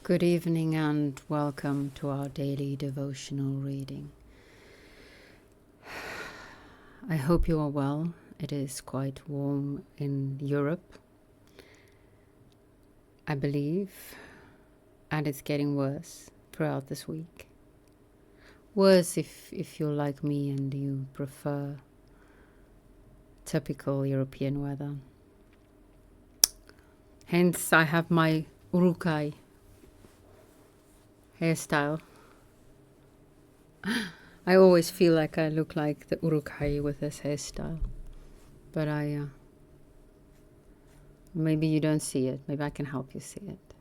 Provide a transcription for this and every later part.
Good evening and welcome to our daily devotional reading. I hope you are well. It is quite warm in Europe, I believe, and it's getting worse throughout this week. Worse if you're like me and you prefer typical European weather. Hence, I have my urukai hairstyle. I always feel like I look like the urukai with this hairstyle. But maybe you don't see it. Maybe I can help you see it.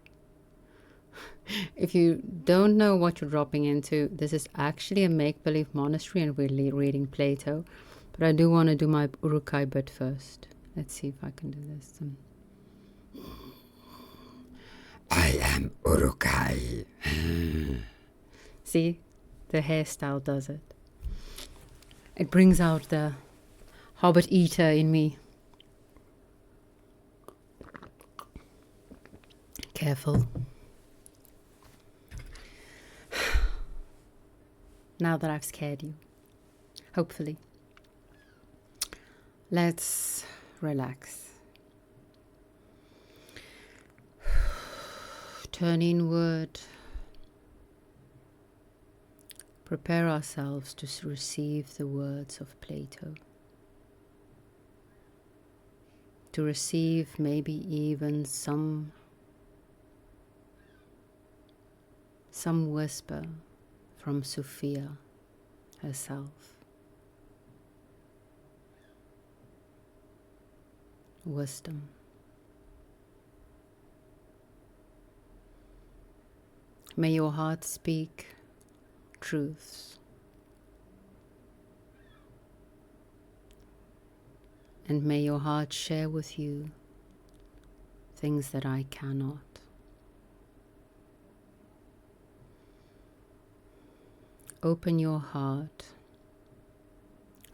If you don't know what you're dropping into, this is actually a make-believe monastery and we're reading Plato. But I do want to do my urukai bit first. Let's see if I can do this. I am urukai. See? The hairstyle does it. It brings out the hobbit eater in me. Careful. Now that I've scared you. Hopefully. Let's relax. Turn inward. Prepare ourselves to receive the words of Plato. To receive maybe even some whisper from Sophia herself. Wisdom. May your heart speak truths. And may your heart share with you things that I cannot. Open your heart.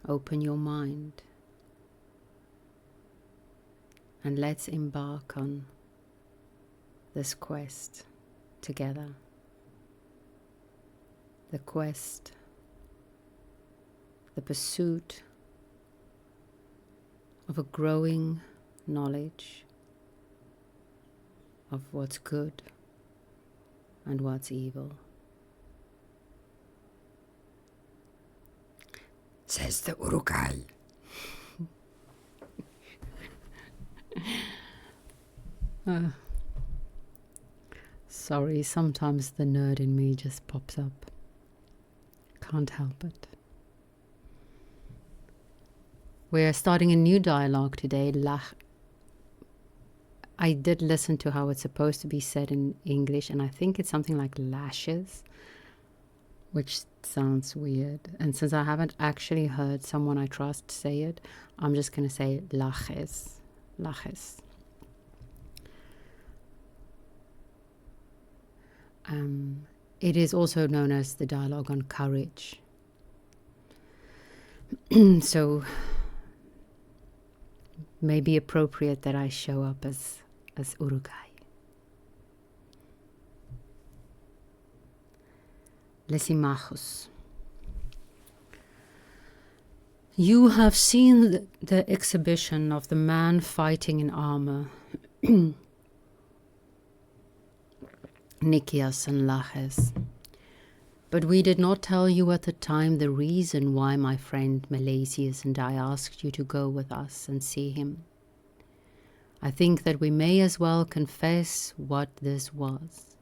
Open your mind. And let's embark on this quest together. The quest, the pursuit of a growing knowledge of what's good and what's evil. Says the urukai. Sorry, sometimes the nerd in me just pops up. Can't help it. We're starting a new dialogue today. I did listen to how it's supposed to be said in English, and I think it's something like Laches, which sounds weird. And since I haven't actually heard someone I trust say it, I'm just going to say Laches. Laches. It is also known as the dialogue on courage. So, may be appropriate that I show up as urukai. Lysimachus. You have seen the exhibition of the man fighting in armor, Nicias and Laches. But we did not tell you at the time the reason why my friend Melesius and I asked you to go with us and see him. I think that we may as well confess what this was,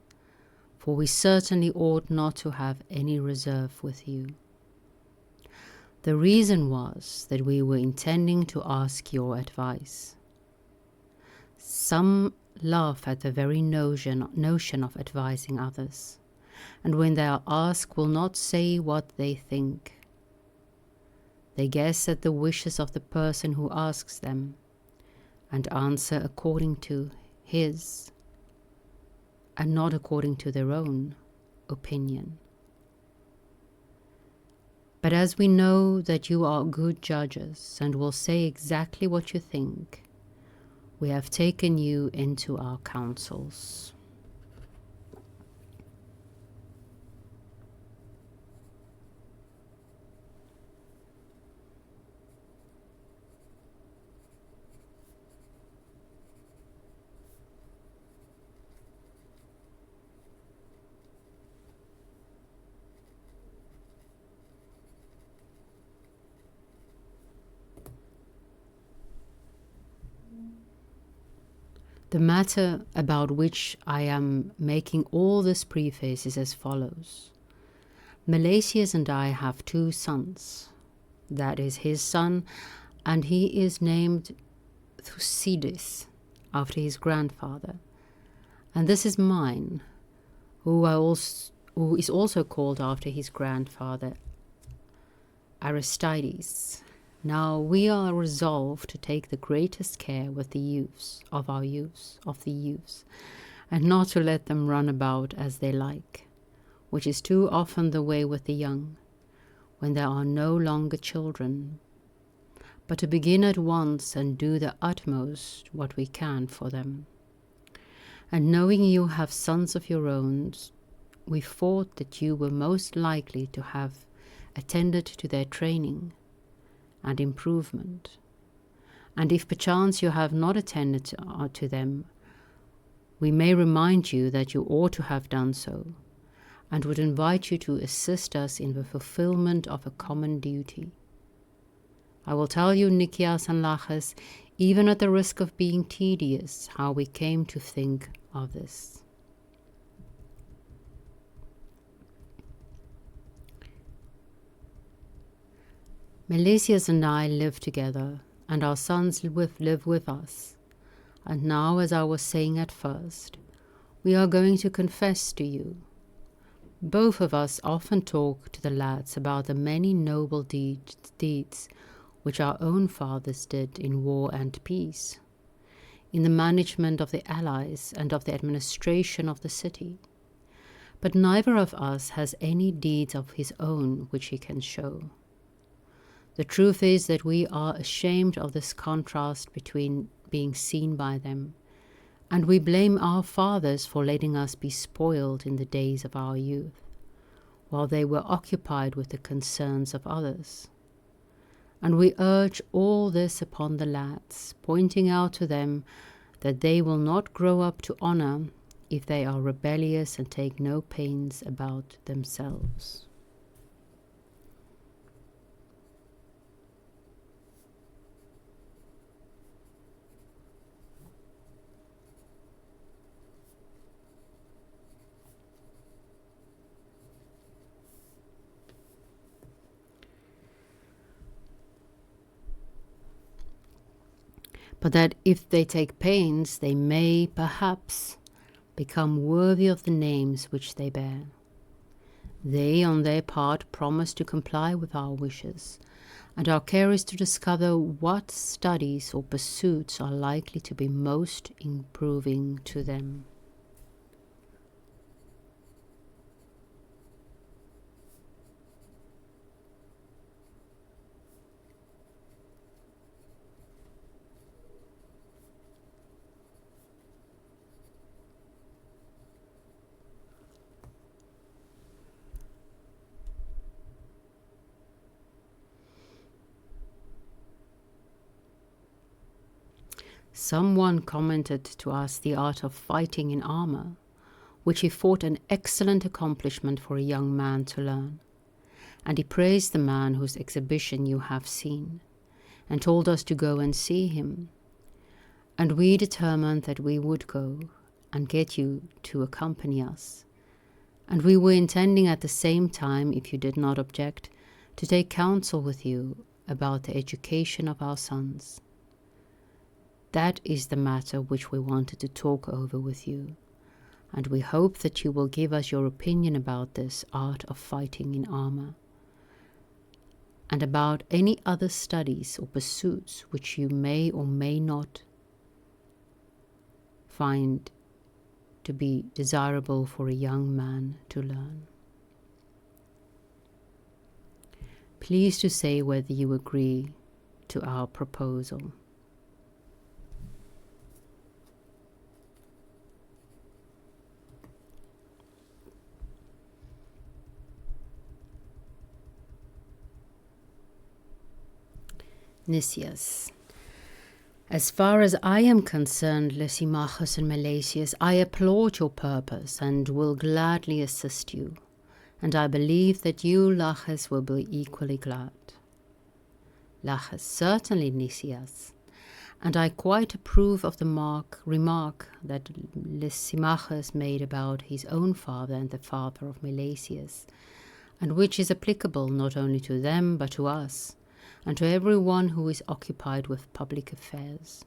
for we certainly ought not to have any reserve with you. The reason was that we were intending to ask your advice. Some laugh at the very notion of advising others, and when they are asked will not say what they think. They guess at the wishes of the person who asks them, and answer according to his, and not according to their own opinion. But as we know that you are good judges and will say exactly what you think, we have taken you into our counsels. The matter about which I am making all this preface is as follows. Milesius and I have 2 sons. That is his son, and he is named Thucydides, after his grandfather. And this is mine, who is also called after his grandfather, Aristides. Now we are resolved to take the greatest care with the youths, and not to let them run about as they like, which is too often the way with the young, when they are no longer children, but to begin at once and do the utmost what we can for them. And knowing you have sons of your own, we thought that you were most likely to have attended to their training and improvement. And if perchance you have not attended to them, we may remind you that you ought to have done so, and would invite you to assist us in the fulfillment of a common duty. I will tell you, Nicias and Laches, even at the risk of being tedious, how we came to think of this. Milesius and I live together, and our sons live with us. And now, as I was saying at first, we are going to confess to you. Both of us often talk to the lads about the many noble deeds which our own fathers did in war and peace, in the management of the allies and of the administration of the city. But neither of us has any deeds of his own which he can show. The truth is that we are ashamed of this contrast between being seen by them, and we blame our fathers for letting us be spoiled in the days of our youth, while they were occupied with the concerns of others. And we urge all this upon the lads, pointing out to them that they will not grow up to honor if they are rebellious and take no pains about themselves. But that if they take pains, they may, perhaps, become worthy of the names which they bear. They, on their part, promise to comply with our wishes, and our care is to discover what studies or pursuits are likely to be most improving to them. Someone commented to us the art of fighting in armor, which he thought an excellent accomplishment for a young man to learn. And he praised the man whose exhibition you have seen, and told us to go and see him. And we determined that we would go and get you to accompany us. And we were intending at the same time, if you did not object, to take counsel with you about the education of our sons. That is the matter which we wanted to talk over with you, and we hope that you will give us your opinion about this art of fighting in armor, and about any other studies or pursuits which you may or may not find to be desirable for a young man to learn. Please to say whether you agree to our proposal. Nicias. As far as I am concerned, Lysimachus and Milesius, I applaud your purpose and will gladly assist you, and I believe that you, Laches, will be equally glad. Laches, certainly, Nicias, And I quite approve of the remark that Lysimachus made about his own father and the father of Milesius, and which is applicable not only to them but to us, and to every one who is occupied with public affairs.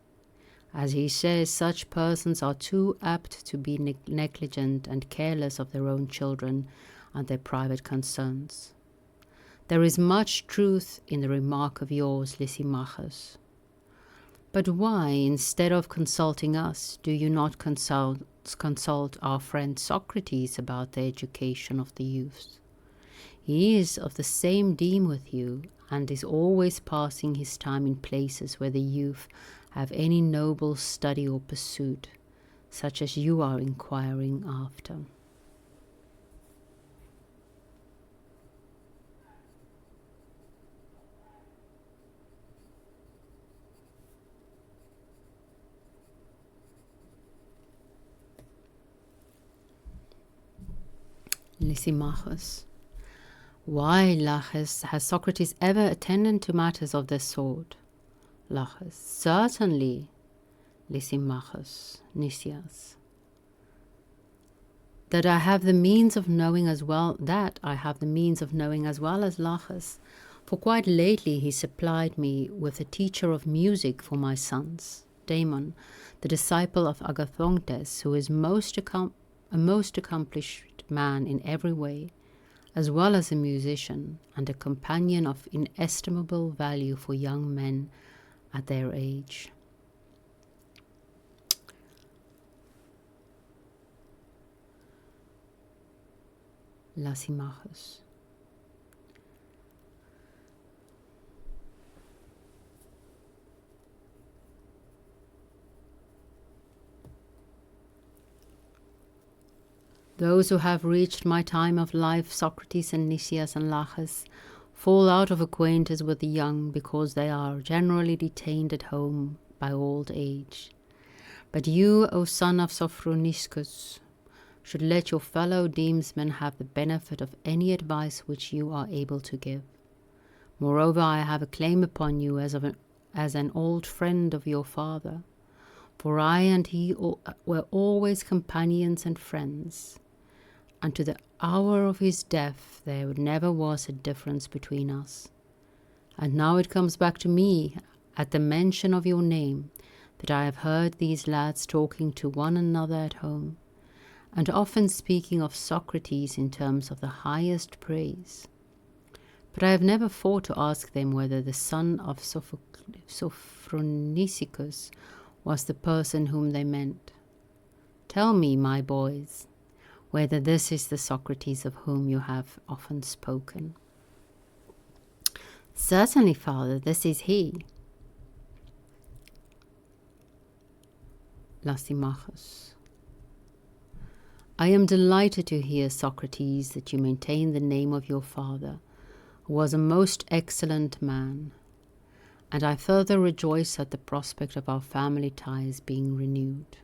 As he says, such persons are too apt to be negligent and careless of their own children and their private concerns. There is much truth in the remark of yours, Lysimachus. But why, instead of consulting us, do you not consult our friend Socrates about the education of the youth? He is of the same deme with you, and is always passing his time in places where the youth have any noble study or pursuit, such as you are inquiring after. Lysimachus. Why, Laches, has Socrates ever attended to matters of this sort? Laches. Certainly. Lysimachus. Nicias. That I have the means of knowing as well as Laches, for quite lately he supplied me with a teacher of music for my sons, Damon, the disciple of Agathontes, who is a most accomplished man in every way, as well as a musician and a companion of inestimable value for young men at their age. Lysimachus. Those who have reached my time of life, Socrates and Nicias and Laches, fall out of acquaintance with the young because they are generally detained at home by old age. But you, O son of Sophroniscus, should let your fellow demesmen have the benefit of any advice which you are able to give. Moreover, I have a claim upon you as an old friend of your father, for I and he were always companions and friends, and to the hour of his death there never was a difference between us. And now it comes back to me, at the mention of your name, that I have heard these lads talking to one another at home, and often speaking of Socrates in terms of the highest praise. But I have never thought to ask them whether the son of Sophroniscus was the person whom they meant. Tell me, my boys, whether this is the Socrates of whom you have often spoken. Certainly, father, this is he. Lysimachus. I am delighted to hear, Socrates, that you maintain the name of your father, who was a most excellent man, and I further rejoice at the prospect of our family ties being renewed.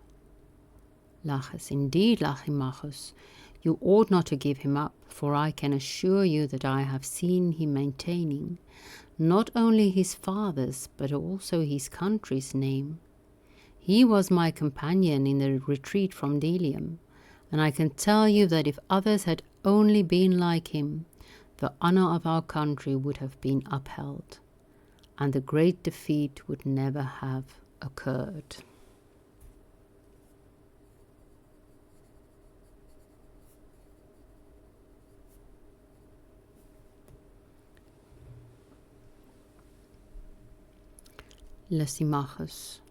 Laches. Indeed, Lysimachus, you ought not to give him up, for I can assure you that I have seen him maintaining not only his father's but also his country's name. He was my companion in the retreat from Delium, and I can tell you that if others had only been like him, the honor of our country would have been upheld, and the great defeat would never have occurred. Lysimachus.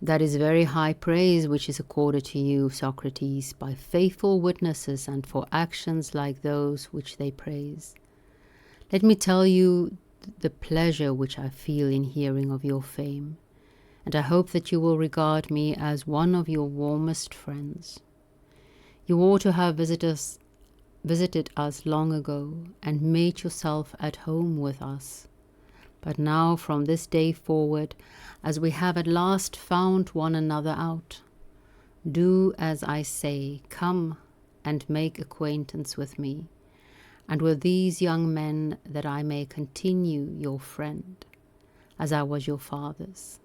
That is very high praise which is accorded to you, Socrates, by faithful witnesses and for actions like those which they praise. Let me tell you the pleasure which I feel in hearing of your fame, and I hope that you will regard me as one of your warmest friends. You ought to have visited us long ago and made yourself at home with us. But now, from this day forward, as we have at last found one another out, do as I say, come and make acquaintance with me, and with these young men, that I may continue your friend, as I was your father's.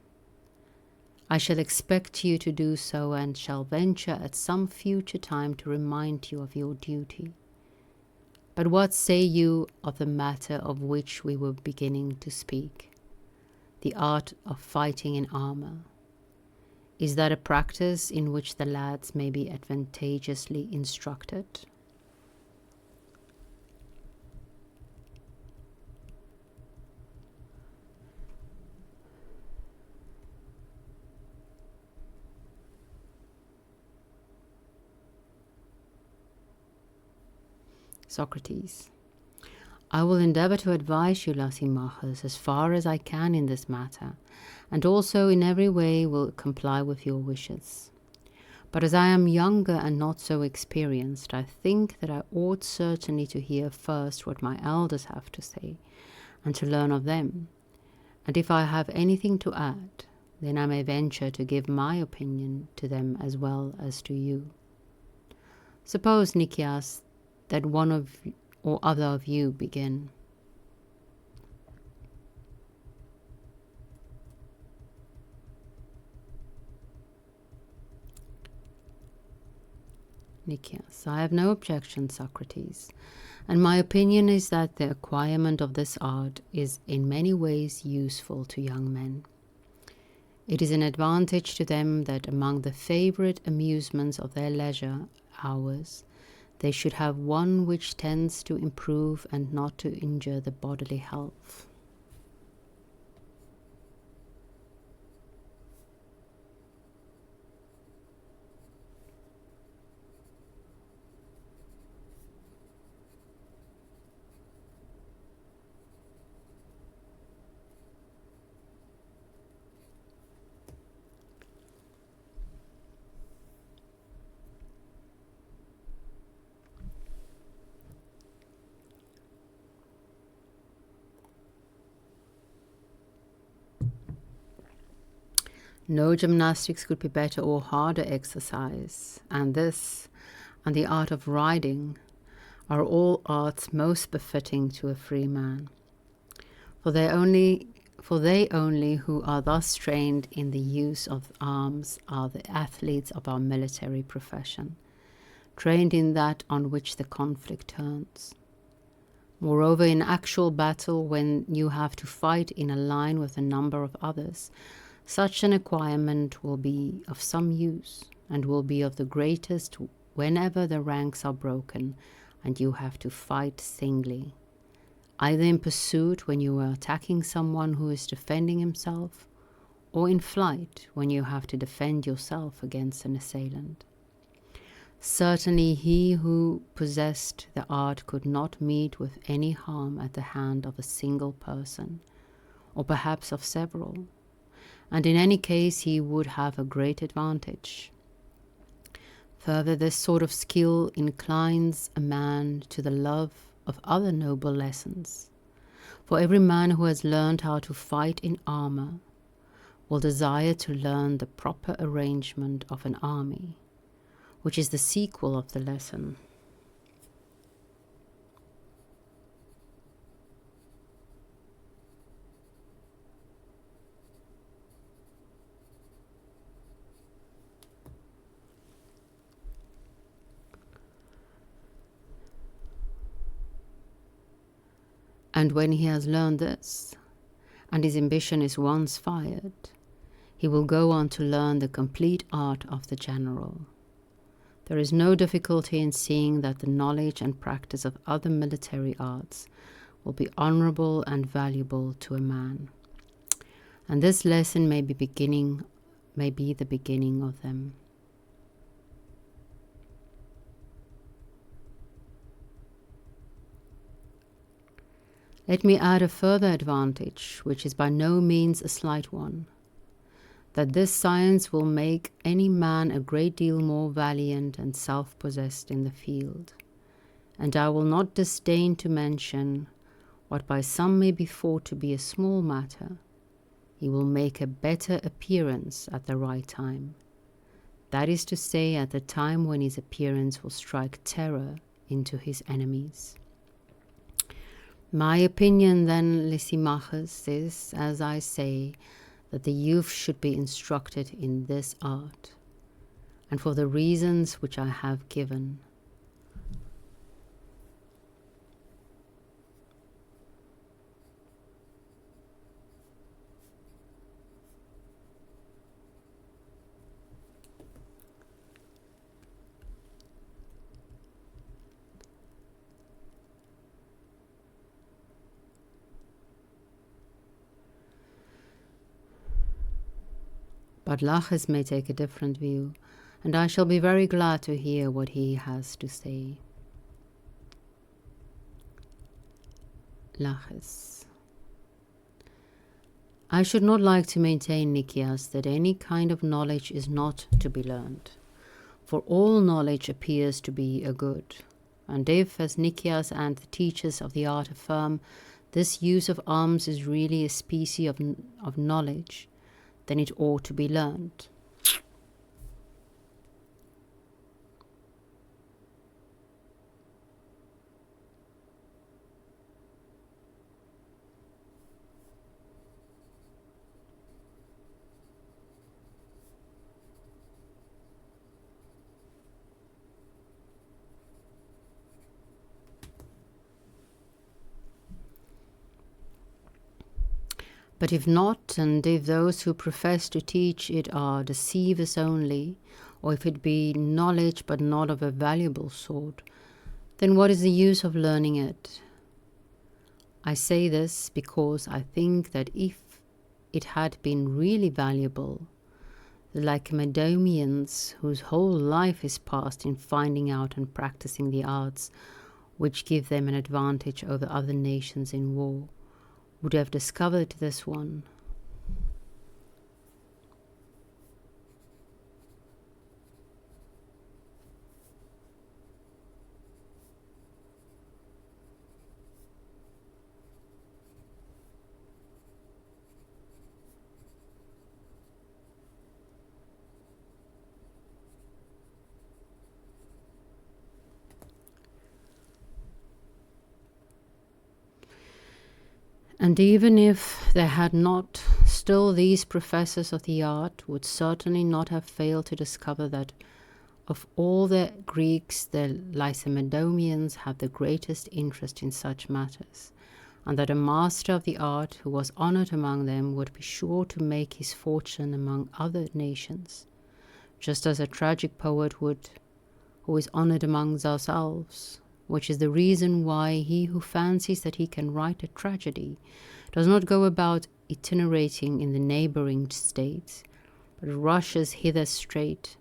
I shall expect you to do so, and shall venture at some future time to remind you of your duty. But what say you of the matter of which we were beginning to speak? The art of fighting in armor. Is that a practice in which the lads may be advantageously instructed? Socrates. I will endeavor to advise you, Laches, as far as I can in this matter, and also in every way will comply with your wishes. But as I am younger and not so experienced, I think that I ought certainly to hear first what my elders have to say, and to learn of them. And if I have anything to add, then I may venture to give my opinion to them as well as to you. Suppose, Nicias, that one of or other of you begin. Nicias. I have no objection, Socrates, and my opinion is that the acquirement of this art is in many ways useful to young men. It is an advantage to them that among the favorite amusements of their leisure hours they should have one which tends to improve and not to injure the bodily health. No gymnastics could be better or harder exercise, and this, and the art of riding, are all arts most befitting to a free man. For they only who are thus trained in the use of arms are the athletes of our military profession, trained in that on which the conflict turns. Moreover, in actual battle, when you have to fight in a line with a number of others, such an acquirement will be of some use, and will be of the greatest whenever the ranks are broken and you have to fight singly, either in pursuit when you are attacking someone who is defending himself, or in flight when you have to defend yourself against an assailant. Certainly he who possessed the art could not meet with any harm at the hand of a single person, or perhaps of several, and in any case he would have a great advantage. Further, this sort of skill inclines a man to the love of other noble lessons, for every man who has learned how to fight in armor will desire to learn the proper arrangement of an army, which is the sequel of the lesson. And when he has learned this, and his ambition is once fired, he will go on to learn the complete art of the general. There is no difficulty in seeing that the knowledge and practice of other military arts will be honorable and valuable to a man. And this lesson may be the beginning of them. Let me add a further advantage, which is by no means a slight one, that this science will make any man a great deal more valiant and self-possessed in the field, and I will not disdain to mention what by some may be thought to be a small matter. He will make a better appearance at the right time, that is to say, at the time when his appearance will strike terror into his enemies. My opinion then, Lysimachus, is, as I say, that the youth should be instructed in this art, and for the reasons which I have given. But Laches may take a different view, and I shall be very glad to hear what he has to say. Laches. I should not like to maintain, Nicias, that any kind of knowledge is not to be learned, for all knowledge appears to be a good. And if, as Nicias and the teachers of the art affirm, this use of arms is really a species of knowledge, then it ought to be learned. But if not, and if those who profess to teach it are deceivers only, or if it be knowledge but not of a valuable sort, then what is the use of learning it? I say this because I think that if it had been really valuable, the Lacedaemonians, whose whole life is passed in finding out and practicing the arts which give them an advantage over other nations in war, would have discovered this one. And even if they had not, still these professors of the art would certainly not have failed to discover that of all the Greeks, the Lacedaemonians have the greatest interest in such matters, and that a master of the art who was honored among them would be sure to make his fortune among other nations, just as a tragic poet would, who is honored among ourselves, which is the reason why he who fancies that he can write a tragedy does not go about itinerating in the neighboring states, but rushes hither straight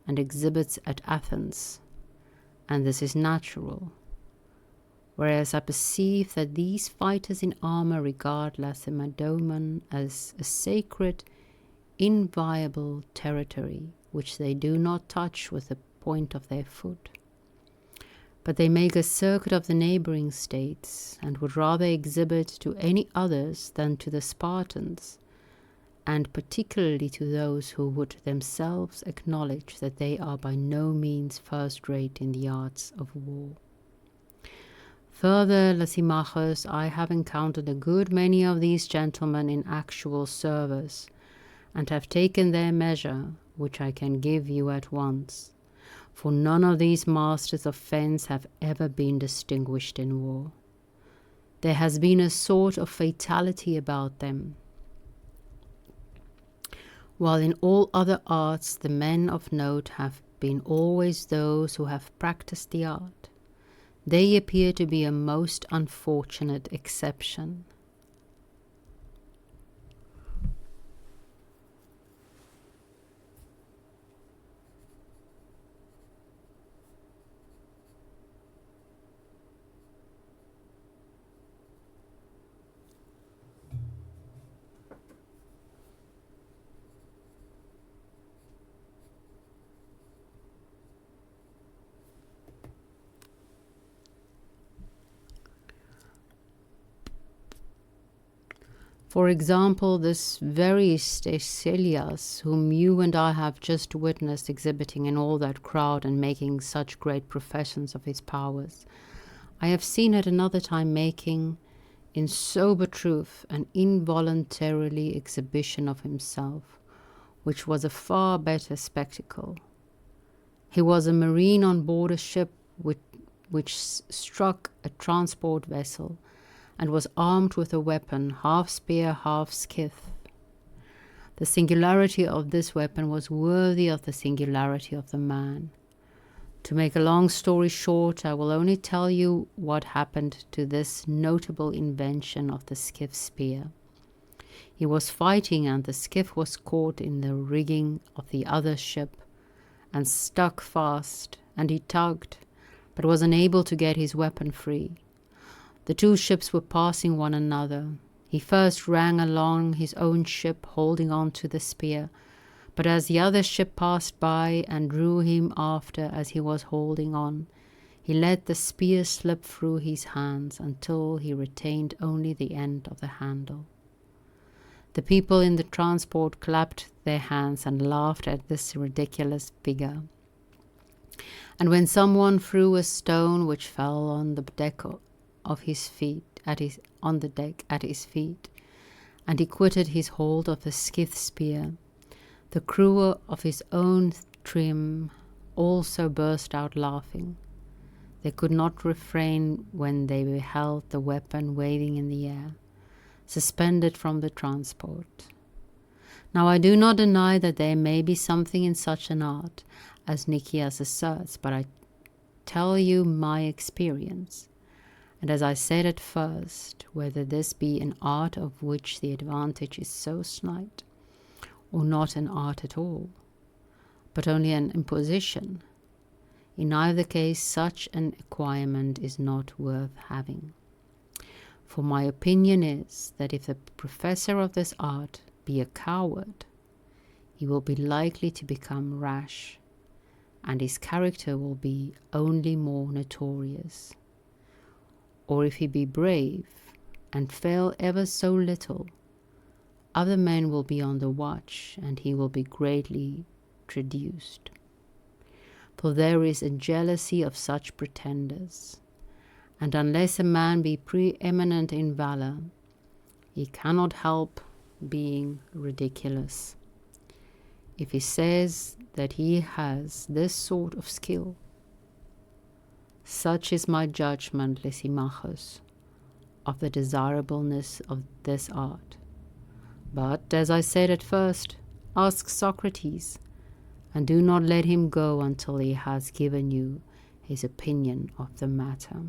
and exhibits at Athens, and this is natural. Whereas I perceive that these fighters in armor regard Lacedaemon as a sacred, inviolable territory, which they do not touch with the point of their foot. But they make a circuit of the neighboring states, and would rather exhibit to any others than to the Spartans, and particularly to those who would themselves acknowledge that they are by no means first-rate in the arts of war. Further, Lysimachus, I have encountered a good many of these gentlemen in actual service, and have taken their measure, which I can give you at once. For none of these masters of fence have ever been distinguished in war. There has been a sort of fatality about them. While in all other arts the men of note have been always those who have practiced the art, they appear to be a most unfortunate exception. For example, this very Stesilas, whom you and I have just witnessed exhibiting in all that crowd and making such great professions of his powers, I have seen at another time making, in sober truth, an involuntarily exhibition of himself, which was a far better spectacle. He was a marine on board a ship which struck a transport vessel, and was armed with a weapon, half spear, half skiff. The singularity of this weapon was worthy of the singularity of the man. To make a long story short, I will only tell you what happened to this notable invention of the skiff spear. He was fighting, and the skiff was caught in the rigging of the other ship and stuck fast, and he tugged, but was unable to get his weapon free. The two ships were passing one another. He first ran along his own ship, holding on to the spear, but as the other ship passed by and drew him after as he was holding on, he let the spear slip through his hands until he retained only the end of the handle. The people in the transport clapped their hands and laughed at this ridiculous figure. And when someone threw a stone which fell on the deck of his feet, on the deck at his feet, and he quitted his hold of the skiff spear, the crew of his own trim also burst out laughing. They could not refrain when they beheld the weapon waving in the air, suspended from the transport. Now I do not deny that there may be something in such an art, as Nicias asserts, but I tell you my experience. And as I said at first, whether this be an art of which the advantage is so slight, or not an art at all, but only an imposition, in either case such an acquirement is not worth having. For my opinion is that if the professor of this art be a coward, he will be likely to become rash, and his character will be only more notorious. Or if he be brave, and fail ever so little, other men will be on the watch, and he will be greatly traduced. For there is a jealousy of such pretenders, and unless a man be preeminent in valor, he cannot help being ridiculous. If he says that he has this sort of skill, such is my judgment, Lysimachus, of the desirableness of this art. But, as I said at first, ask Socrates, and do not let him go until he has given you his opinion of the matter.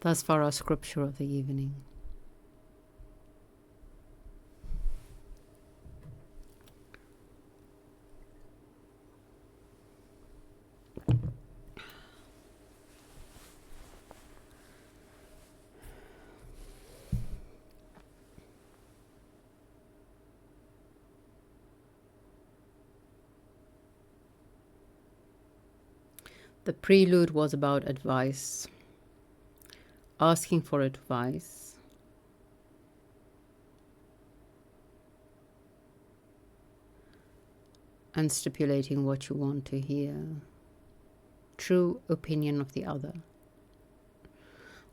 Thus far our scripture of the evening. The prelude was about advice. Asking for advice, and stipulating what you want to hear. True opinion of the other.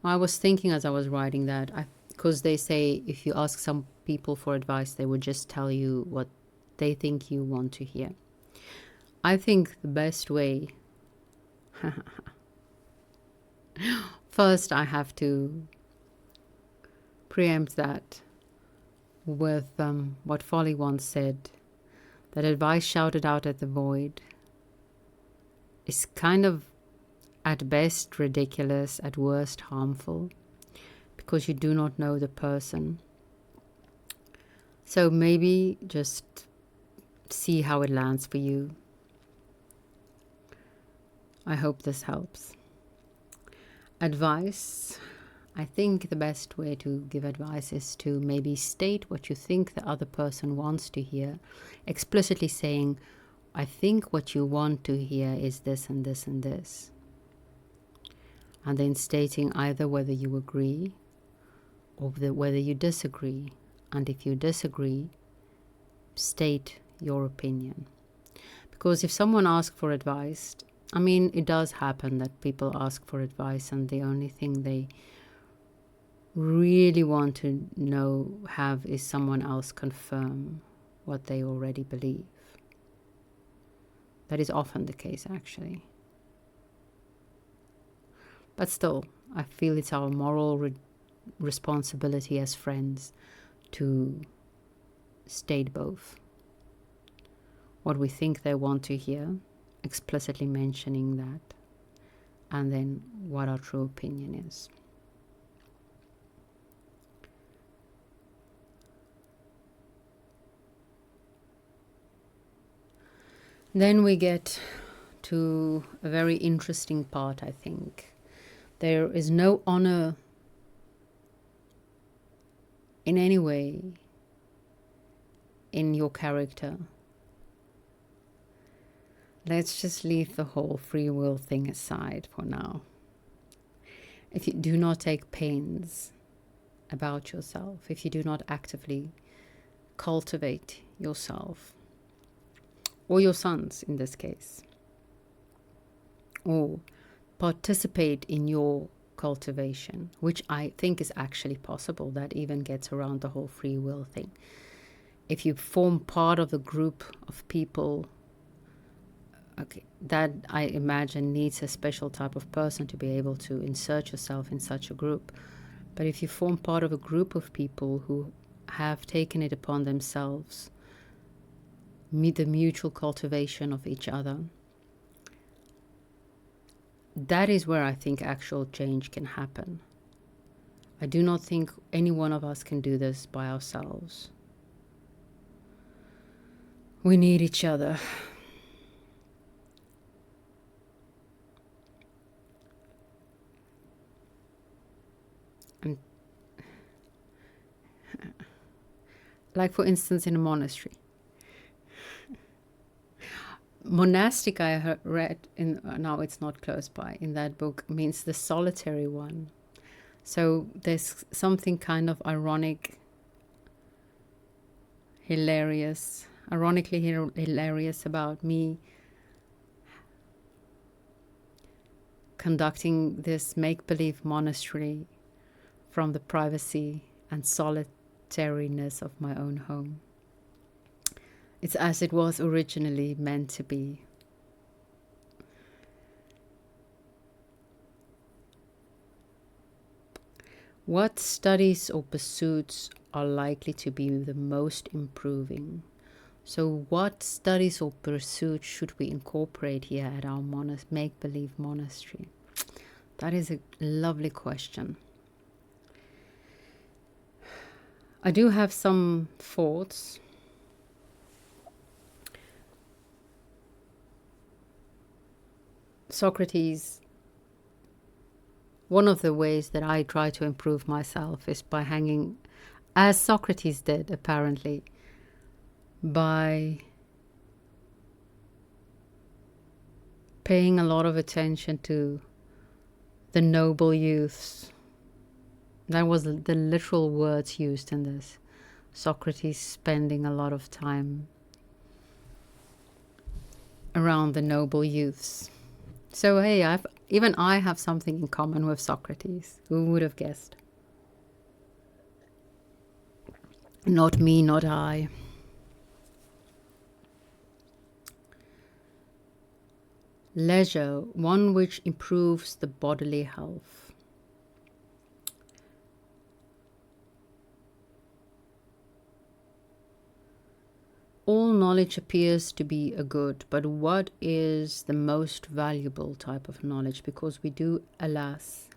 I was thinking as I was writing that, because they say if you ask some people for advice, they would just tell you what they think you want to hear. I think the best way first, I have to preempt that with what Folly once said, that advice shouted out at the void is kind of at best ridiculous, at worst harmful, because you do not know the person. So maybe just see how it lands for you. I hope this helps. Advice, I think the best way to give advice is to maybe state what you think the other person wants to hear, explicitly saying, I think what you want to hear is this and this and this. And then stating either whether you agree or whether you disagree. And if you disagree, state your opinion. Because if someone asks for advice, I mean, it does happen that people ask for advice and the only thing they really want to have is someone else confirm what they already believe. That is often the case, actually. But still, I feel it's our moral responsibility as friends to state both. What we think they want to hear, explicitly mentioning that, and then what our true opinion is. Then we get to a very interesting part, I think. There is no honor in any way in your character. Let's just leave the whole free will thing aside for now. If you do not take pains about yourself, if you do not actively cultivate yourself, or your sons in this case, or participate in your cultivation, which I think is actually possible, that even gets around the whole free will thing. If you form part of a group of people, okay, that I imagine needs a special type of person to be able to insert yourself in such a group. But if you form part of a group of people who have taken it upon themselves, the mutual cultivation of each other, that is where I think actual change can happen. I do not think any one of us can do this by ourselves. We need each other. And like, for instance, in a monastery. Monastic, I read in, now it's not close by, in that book, means the solitary one. So there's something kind of ironically hilarious about me conducting this make-believe monastery from the privacy and solitariness of my own home. It's as it was originally meant to be. What studies or pursuits are likely to be the most improving? So what studies or pursuits should we incorporate here at our make-believe monastery? That is a lovely question. I do have some thoughts. Socrates, one of the ways that I try to improve myself is by hanging, as Socrates did apparently, by paying a lot of attention to the noble youths. That was the literal words used in this. Socrates spending a lot of time around the noble youths. So hey, even I have something in common with Socrates. Who would have guessed? Not me, not I. Leisure, one which improves the bodily health. All knowledge appears to be a good, but what is the most valuable type of knowledge? Because we do, alas,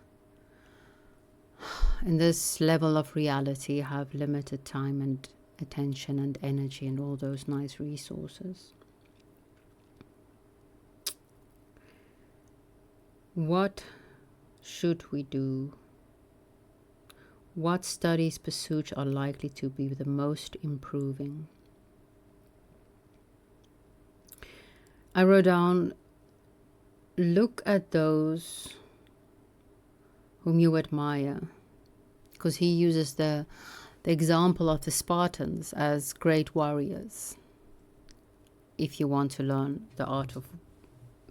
in this level of reality, have limited time and attention and energy and all those nice resources. What should we do What studies pursuits are likely to be the most improving? I wrote down, look at those whom you admire, because he uses the example of the Spartans as great warriors, if you want to learn the art of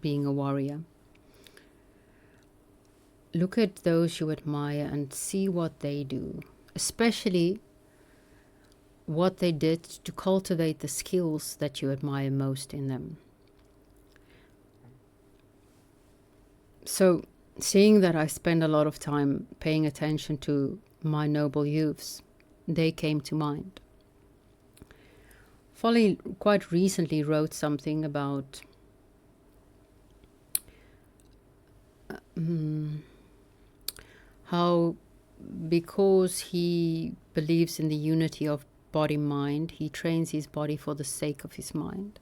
being a warrior. Look at those you admire and see what they do, especially what they did to cultivate the skills that you admire most in them. So, seeing that I spend a lot of time paying attention to my noble youths, they came to mind. Folly quite recently wrote something about how, because he believes in the unity of body-mind, he trains his body for the sake of his mind.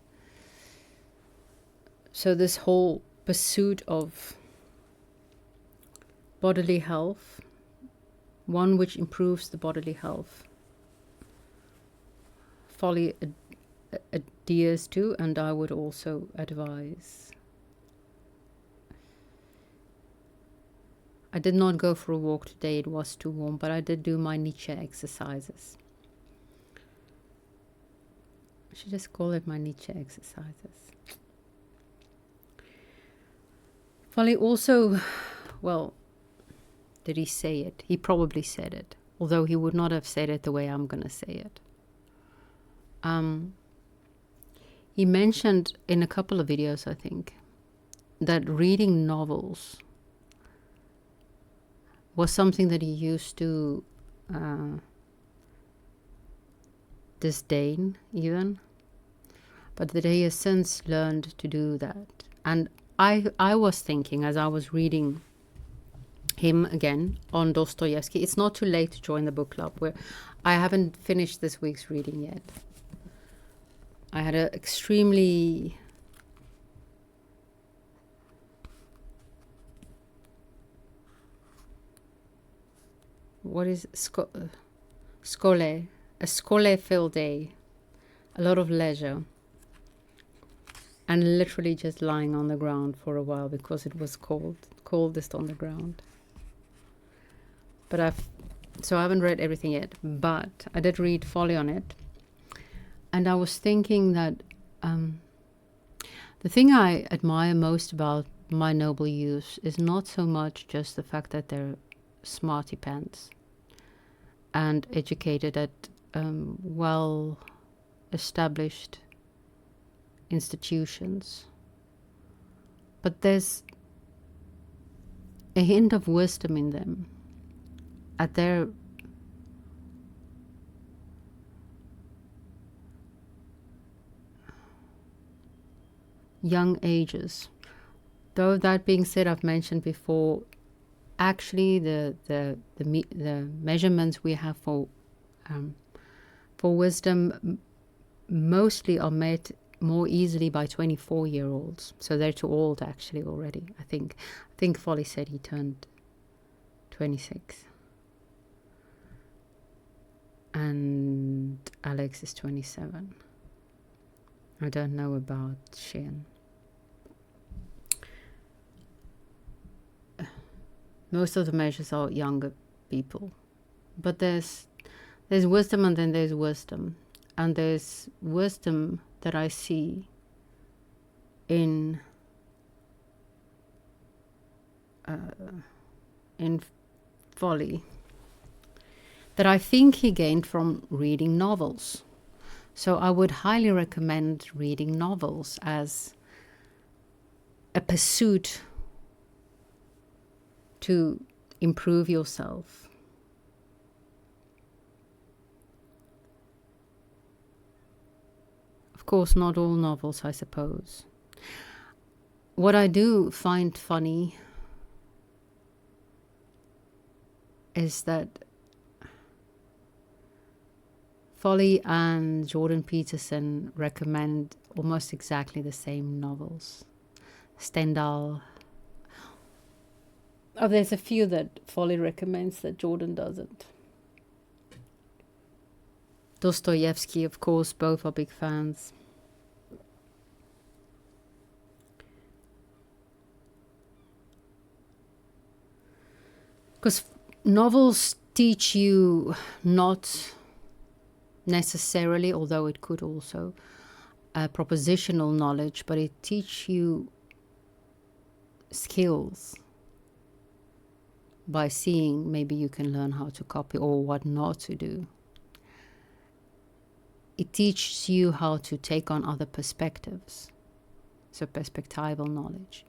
So this whole pursuit of bodily health, one which improves the bodily health, Folly adheres to, and I would also advise. I did not go for a walk today, it was too warm, but I did do my Nietzsche exercises. I should just call it my Nietzsche exercises. Folly also, well, did he say it? He probably said it, although he would not have said it the way I'm going to say it. He mentioned in a couple of videos, I think, that reading novels was something that he used to disdain even, but that he has since learned to do that. And I was thinking, as I was reading him again on Dostoevsky, it's not too late to join the book club, where I haven't finished this week's reading yet. I had an extremely skole-filled day, a lot of leisure, and literally just lying on the ground for a while because it was coldest on the ground. But so I haven't read everything yet, but I did read Folly on it. And I was thinking that the thing I admire most about my noble youth is not so much just the fact that they're smarty pants and educated at well established institutions, but there's a hint of wisdom in them at their young ages. Though that being said, I've mentioned before, actually the measurements we have for wisdom mostly are met more easily by 24-year-olds. So they're too old actually already. I think Folly said he turned 26. And Alex is 27. I don't know about Shane. Most of the measures are younger people. But there's wisdom, and then there's wisdom. And there's wisdom that I see in Folly that I think he gained from reading novels. So I would highly recommend reading novels as a pursuit to improve yourself. Of course, not all novels, I suppose. What I do find funny is that Folly and Jordan Peterson recommend almost exactly the same novels. Stendhal. Oh, there's a few that Folly recommends that Jordan doesn't. Dostoevsky, of course, both are big fans. Because novels teach you not necessarily, although it could also, propositional knowledge, but it teaches you skills. By seeing, maybe you can learn how to copy or what not to do. It teaches you how to take on other perspectives. So perspectival knowledge.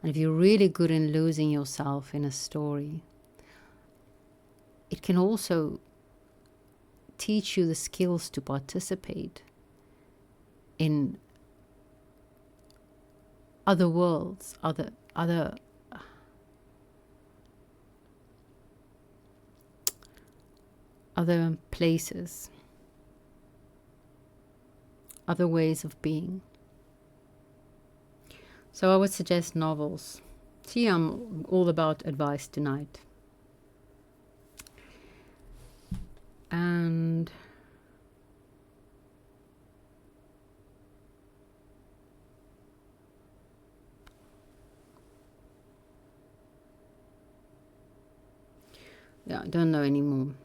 And if you're really good in losing yourself in a story, it can also teach you the skills to participate in other worlds, other places, other ways of being. So I would suggest novels. See, I'm all about advice tonight. And yeah, I don't know anymore.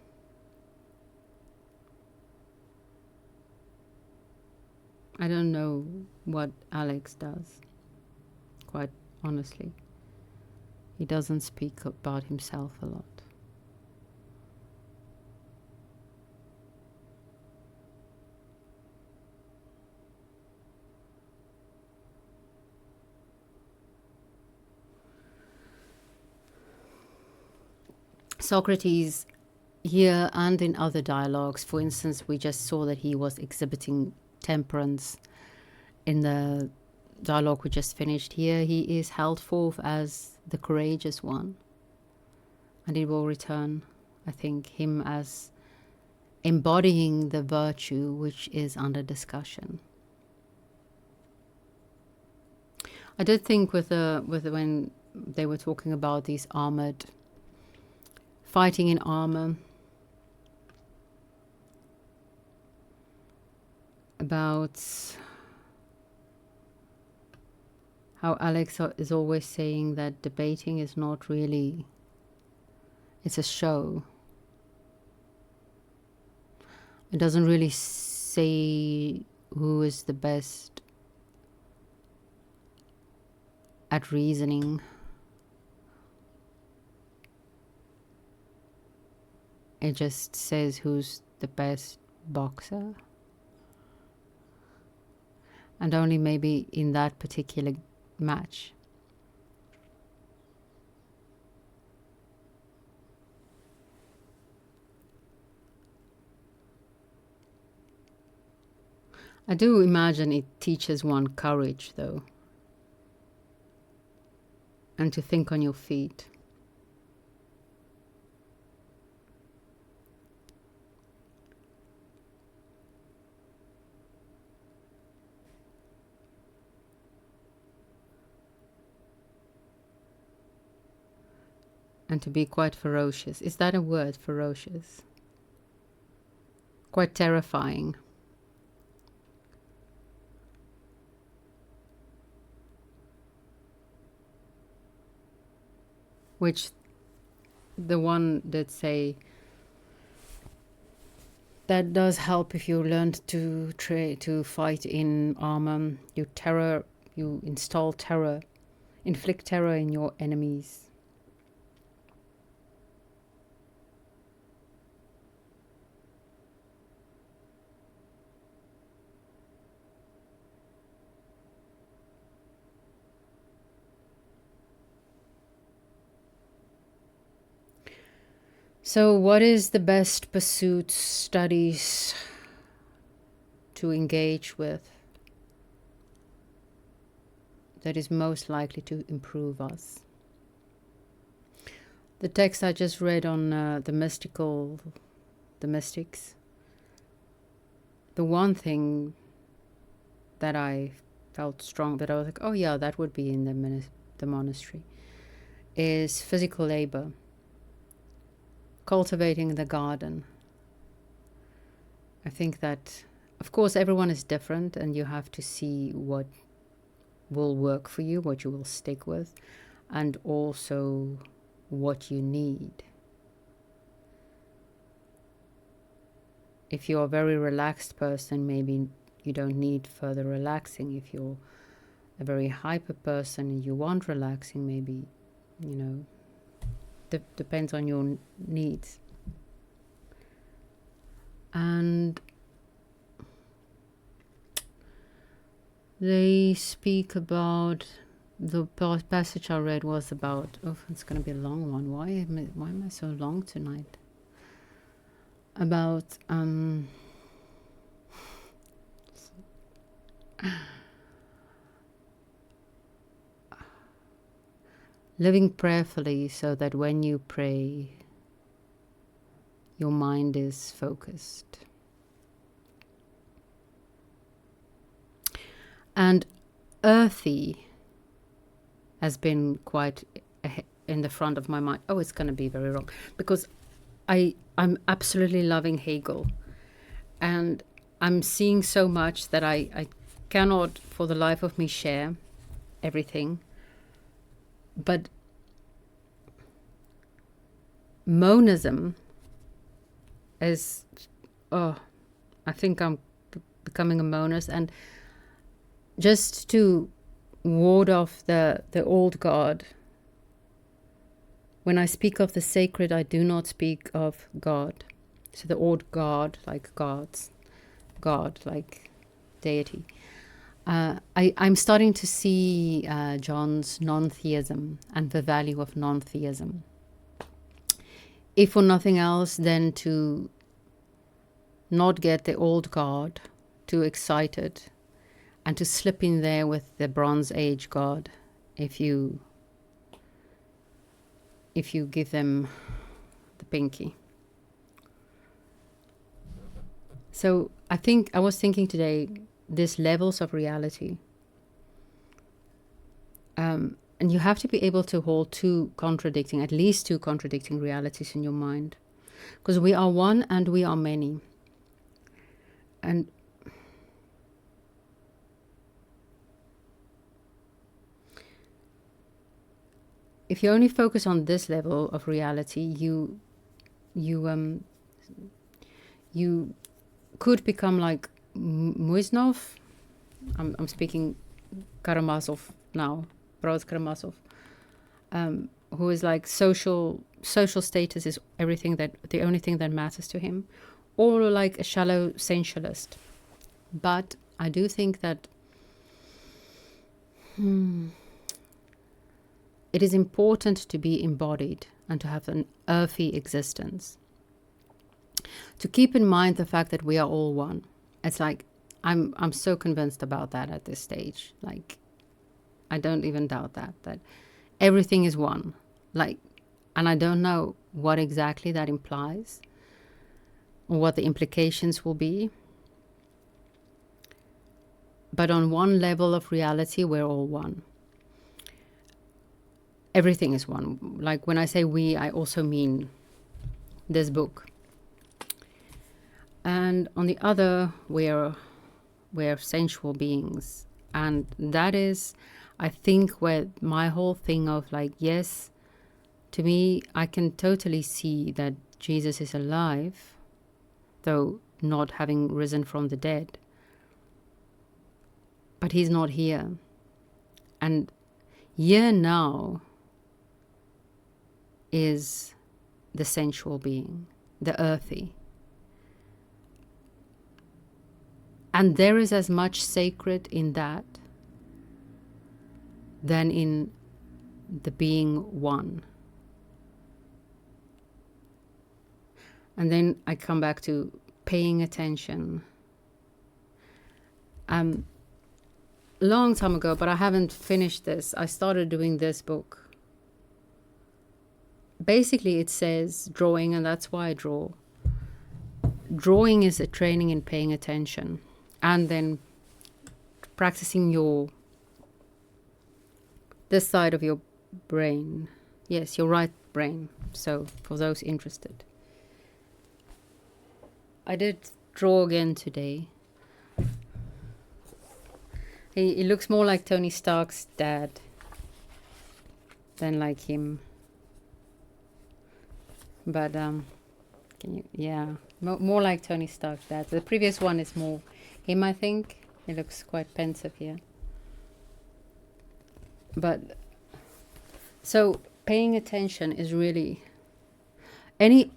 I don't know what Alex does, quite honestly. He doesn't speak about himself a lot. Socrates, here and in other dialogues, for instance, we just saw that he was exhibiting temperance in the dialogue we just finished. Here he is held forth as the courageous one, and it will return, I think, him as embodying the virtue which is under discussion. I did think with when they were talking about these armored, fighting in armor, about how Alex is always saying that debating is not really, it's a show. It doesn't really say who is the best at reasoning. It just says who's the best boxer. And only maybe in that particular match. I do imagine it teaches one courage, though, and to think on your feet. And to be quite ferocious. Is that a word, ferocious? Quite terrifying. Which the one that say that does help if you learned to fight in armor. You install terror, inflict terror in your enemies. So what is the best pursuit, studies to engage with that is most likely to improve us? The text I just read on the mystics, the one thing that I felt strong, that I was like, oh yeah, that would be in the monastery, is physical labor. Cultivating the garden, I think that, of course, everyone is different, and you have to see what will work for you, what you will stick with, and also what you need. If you're a very relaxed person, maybe you don't need further relaxing. If you're a very hyper person and you want relaxing, maybe, depends on your needs. And they speak about, the passage I read was about, it's going to be a long one. Why am I so long tonight? About living prayerfully, so that when you pray, your mind is focused. And earthy has been quite in the front of my mind. It's going to be very wrong, because I'm absolutely loving Hegel, and I'm seeing so much that I cannot for the life of me share everything. But monism is, I think I'm becoming a monist, and just to ward off the old God. When I speak of the sacred, I do not speak of God. So the old God, like gods, God, like deity. I'm starting to see John's non-theism and the value of non-theism. If for nothing else, then to not get the old God too excited, and to slip in there with the Bronze Age God if you give them the pinky. So I was thinking today, these levels of reality, and you have to be able to hold at least two contradicting realities in your mind, because we are one and we are many. And if you only focus on this level of reality, you could become like Muiznov. I'm speaking Karamazov now, Brod Karamazov, who is like social status is the only thing that matters to him, or like a shallow sensualist. But I do think that it is important to be embodied and to have an earthy existence. To keep in mind the fact that we are all one. It's like, I'm so convinced about that at this stage. Like, I don't even doubt that everything is one. Like, and I don't know what exactly that implies, or what the implications will be. But on one level of reality, we're all one. Everything is one. Like, when I say we, I also mean this book. And on the other, we're sensual beings. And that is, I think, where my whole thing of like, yes, to me, I can totally see that Jesus is alive, though not having risen from the dead. But he's not here. And here now is the sensual being, the earthy. And there is as much sacred in that than in the being one. And then I come back to paying attention. Long time ago, but I haven't finished this. I started doing this book. Basically, it says drawing, and that's why I draw. Drawing is a training in paying attention, and then practicing this side of your brain. Yes, your right brain. So for those interested, I did draw again today. He looks more like Tony Stark's dad than like him. But more like Tony Stark's dad. The previous one is more him, I think. He looks quite pensive here. But so paying attention is really any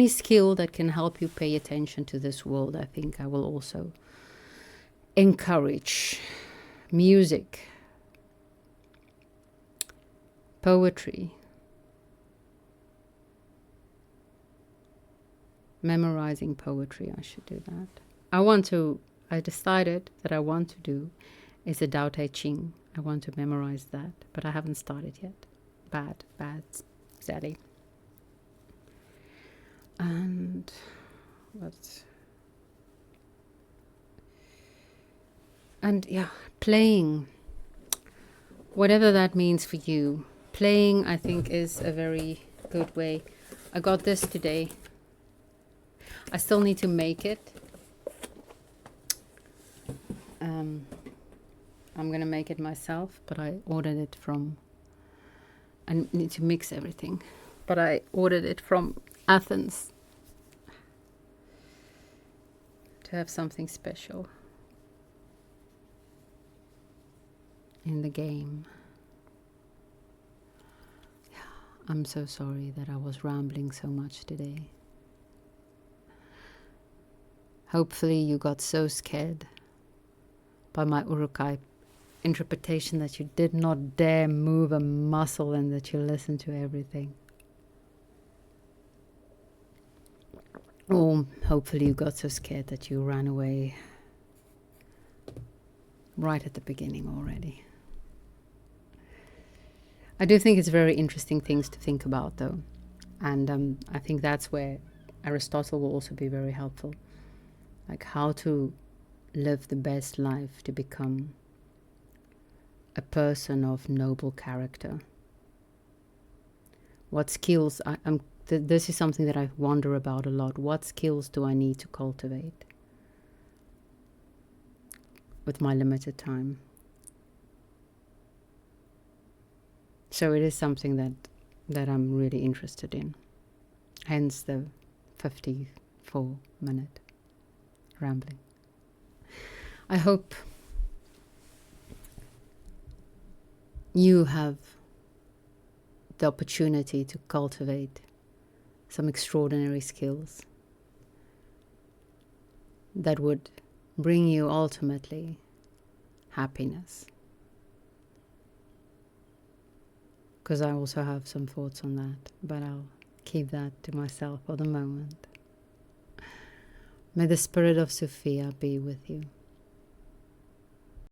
skill that can help you pay attention to this world. I think I will also encourage. Music, poetry, memorizing poetry. I should do that. I decided that I want to do is a Tao Te Ching. I want to memorize that, but I haven't started yet. Bad, Sally. And what's... And yeah, playing, whatever that means for you. Playing, I think, is a very good way. I got this today. I still need to make it. I'm going to make it myself, but I ordered it from... I need to mix everything. But I ordered it from Athens to have something special in the game. Yeah, I'm so sorry that I was rambling so much today. Hopefully you got so scared by my Urukai interpretation that you did not dare move a muscle and that you listened to everything. Or hopefully you got so scared that you ran away right at the beginning already. I do think it's very interesting things to think about, though. And I think that's where Aristotle will also be very helpful. Like how to live the best life to become a person of noble character. What skills... this is something that I wonder about a lot. What skills do I need to cultivate with my limited time? So it is something that I'm really interested in. Hence the 54-minute rambling. I hope you have the opportunity to cultivate some extraordinary skills that would bring you ultimately happiness. Because I also have some thoughts on that, but I'll keep that to myself for the moment. May the spirit of Sophia be with you.